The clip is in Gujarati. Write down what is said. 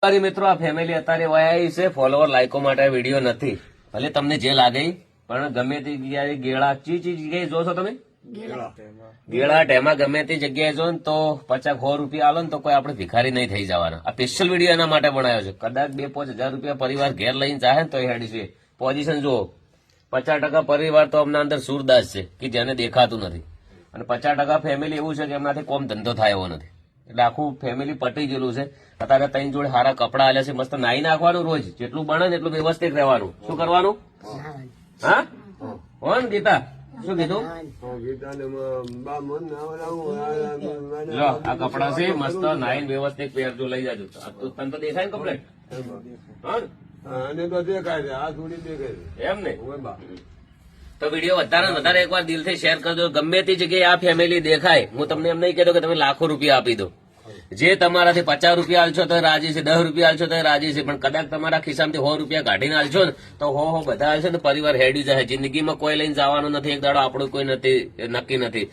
મારી મિત્રો આ ફેમિલી અત્યારે વયા છે ફોલોવર લાઈકો માટે વિડીયો નથી ભલે તમને જે લાગે પણ ગમે તે જગ્યાએ ગેળા ચી જગ્યાએ જો છો તમે ગેળા ટેમાં ગમે તે જગ્યાએ જો ને તો 50-100 રૂપિયા આલો ને તો કોઈ આપણે ભિખારી નહીં થઈ જવાના. આ સ્પેશિયલ વિડીયો એના માટે બનાવ્યો છે. કદાચ 2-5 હજાર રૂપિયા પરિવાર ઘેર લઈને જાય ને તો એ હેડી છે. પોઝિશન જુઓ, 50% પરિવાર તો અમને અંદર સુરદાસ છે કે જેને દેખાતું નથી અને 50% ફેમિલી એવું છે કે એમનાથી કોમ ધંધો થાય એવો નથી. એટલે આખું ફેમિલી પટી ગયેલું છે. અત્યારે ત્રણ જોડે સારા કપડા આલ્યા છે, મસ્ત નાઈ નાખવાનું, રોજ જેટલું બને ને એટલું વ્યવસ્થિત રહેવાનું. શું કરવાનું? હા હો ને ગીતા, શું કીધું? જો આ કપડા છે મસ્ત નાઈને વ્યવસ્થિત પહેરજો, લઈ જાજો. તને તો દેખાય ને કપડે? એમ ને? તો વિડીયો વધારે વધારે એકવાર દિલથી શેર કરજો. ગમે તે જગ્યાએ આ ફેમિલી દેખાય, હું તમને એમ નહીં કહેતો કે તમે લાખો રૂપિયા આપી દો. જે તમારાથી 50 રૂપિયા આલશો તો રાજી છે, 10 રૂપિયા આલશો તો રાજી છે, પણ કદાચ તમારા ખિસ્સામાંથી 100 રૂપિયા કાઢીને આલશો ને તો હો બધા આલશો ને પરિવાર હેડી જાય. જિંદગીમાં કોઈ લઈને જવાનું નથી. એક દાડો આપણું કોઈ નથી, નક્કી નથી.